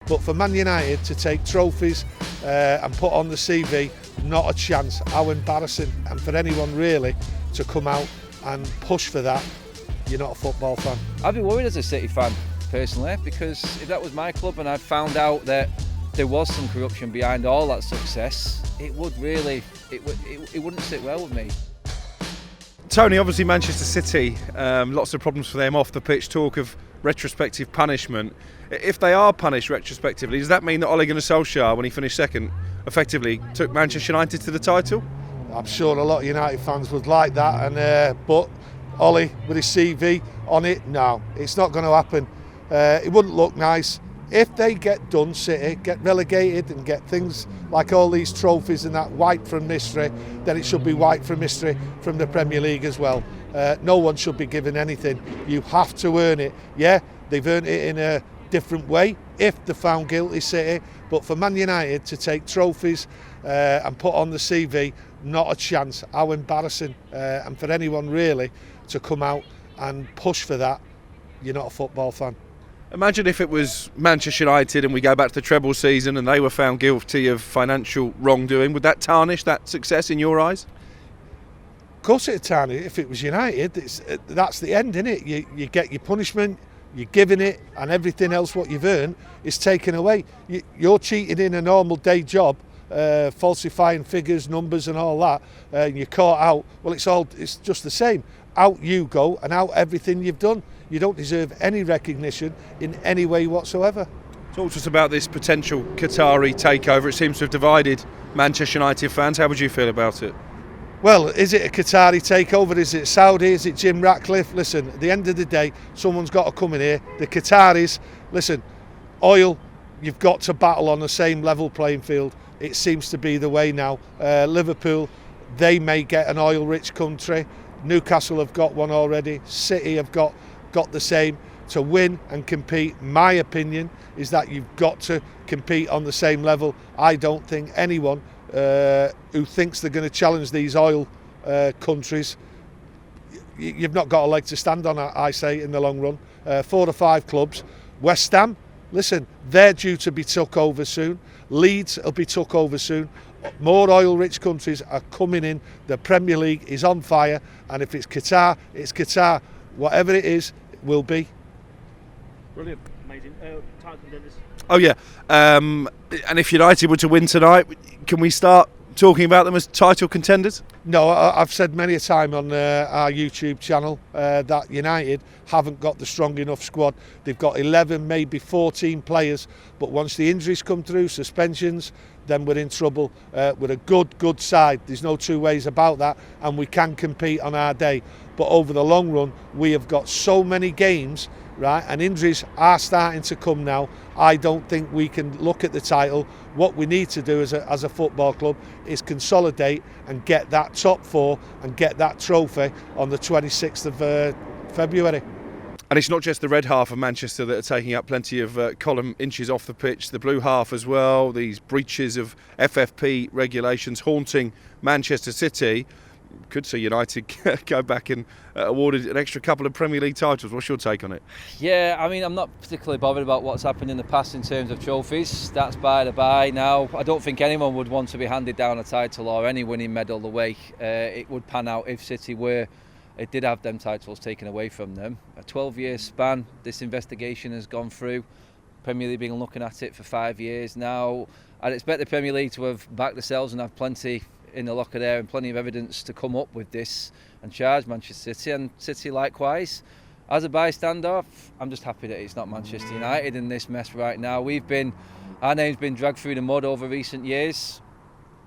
But for Man United to take trophies and put on the CV, not a chance. How embarrassing. And for anyone really to come out and push for that, you're not a football fan. I'd be worried as a City fan, personally, because if that was my club and I'd found out that there was some corruption behind all that success, it wouldn't sit well with me. Tony, obviously Manchester City, lots of problems for them off the pitch, talk of retrospective punishment. If they are punished retrospectively, does that mean that Ole Gunnar Solskjaer, when he finished second, effectively took Manchester United to the title? I'm sure a lot of United fans would like that, but Ole, with his CV on it, no, it's not going to happen. It wouldn't look nice. If they get done, City, get relegated and get things like all these trophies and that wiped from history, then it should be wiped from history from the Premier League as well. No one should be given anything. You have to earn it. Yeah, they've earned it in a different way if they're found guilty, City. But for Man United to take trophies and put on the CV, not a chance. How embarrassing. And for anyone really to come out and push for that, you're not a football fan. Imagine if it was Manchester United and we go back to the treble season and they were found guilty of financial wrongdoing. Would that tarnish that success in your eyes? Of course it'd tarnish. If it was United, that's the end, isn't it? You get your punishment, you're giving it, and everything else what you've earned is taken away. You're cheating in a normal day job, falsifying figures, numbers and all that, and you're caught out. Well, it's just the same. Out you go and out everything you've done. You don't deserve any recognition in any way whatsoever. Talk to us about this potential Qatari takeover. It seems to have divided Manchester United fans. How would you feel about it? Well, is it a Qatari takeover? Is it Saudi? Is it Jim Ratcliffe? Listen, at the end of the day, someone's got to come in here. The Qataris, listen, oil, you've got to battle on the same level playing field. It seems to be the way now. Liverpool, they may get an oil-rich country. Newcastle have got one already. City have got the same. To win and compete, my opinion is that you've got to compete on the same level. I don't think anyone who thinks they're going to challenge these oil countries, you've not got a leg to stand on, I say, in the long run. 4 or 5 clubs. West Ham, listen, they're due to be took over soon. Leeds will be took over soon. More oil-rich countries are coming in. The Premier League is on fire, and if it's Qatar, it's Qatar. Whatever it is, it will be. Brilliant, amazing. Contenders. Oh yeah, and if United were to win tonight, can we start talking about them as title contenders? No, I've said many a time on our YouTube channel that United haven't got the strong enough squad. They've got 11, maybe 14 players, but once the injuries come through, suspensions, then we're in trouble. We're a good side. There's no two ways about that, and we can compete on our day. But over the long run, we have got so many games, right, and injuries are starting to come now. I don't think we can look at the title. What we need to do as a football club is consolidate and get that top 4 and get that trophy on the 26th of February. And it's not just the red half of Manchester that are taking up plenty of column inches off the pitch, the blue half as well. These breaches of FFP regulations haunting Manchester City. Could see United go back and awarded an extra couple of Premier League titles. What's your take on it? Yeah, I mean, I'm not particularly bothered about what's happened in the past in terms of trophies. That's by the by now. I don't think anyone would want to be handed down a title or any winning medal the way it would pan out if City it did have them titles taken away from them. A 12-year span, this investigation has gone through. Premier League been looking at it for 5 years now. I'd expect the Premier League to have backed themselves and have plenty in the locker there and plenty of evidence to come up with this and charge Manchester City, and City likewise. As a bystander, I'm just happy that it's not Manchester United in this mess right now. Our name's been dragged through the mud over recent years.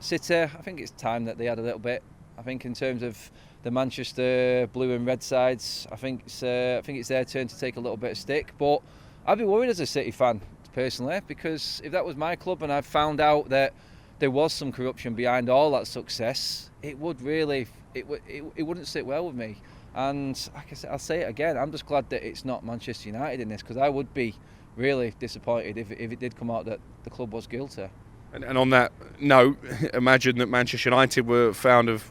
City, I think it's time that they had a little bit. I think in terms of the Manchester blue and red sides, I think it's their turn to take a little bit of stick. But I'd be worried as a City fan, personally, because if that was my club and I found out that there was some corruption behind all that success, it wouldn't sit well with me. And like I said, I'll say it again, I'm just glad that it's not Manchester United in this, because I would be really disappointed if it did come out that the club was guilty. And on that note, imagine that Manchester United were found of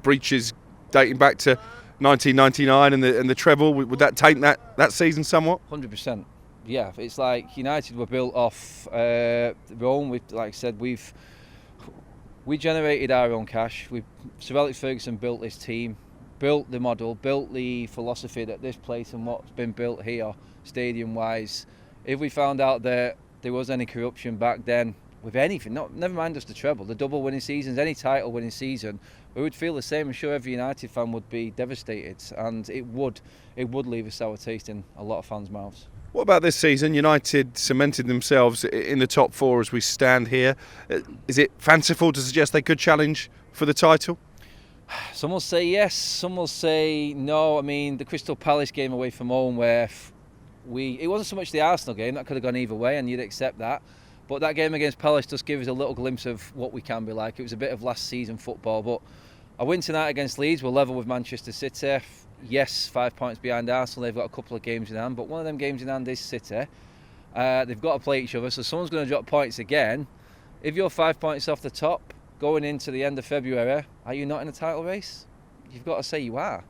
breaches dating back to 1999 and the treble. Would that taint that season somewhat? 100%. yeah, it's like United were built off Rome. Like I said, we generated our own cash. Sir Alex Ferguson built this team, built the model, built the philosophy that this place and what's been built here, stadium-wise. If we found out that there was any corruption back then with anything, never mind just the treble, the double winning seasons, any title winning season, we would feel the same. I'm sure every United fan would be devastated, and it would leave a sour taste in a lot of fans' mouths. What about this season? United cemented themselves in the top 4 as we stand here. Is it fanciful to suggest they could challenge for the title? Some will say yes, some will say no. I mean, the Crystal Palace game away from home, where it wasn't so much the Arsenal game, that could have gone either way and you'd accept that. But that game against Palace just gave us a little glimpse of what we can be like. It was a bit of last season football, but a win tonight against Leeds, we're level with Manchester City. Yes, 5 points behind Arsenal. They've got a couple of games in hand, but one of them games in hand is City. They've got to play each other, so someone's going to drop points again. If you're 5 points off the top, going into the end of February, are you not in a title race? You've got to say you are.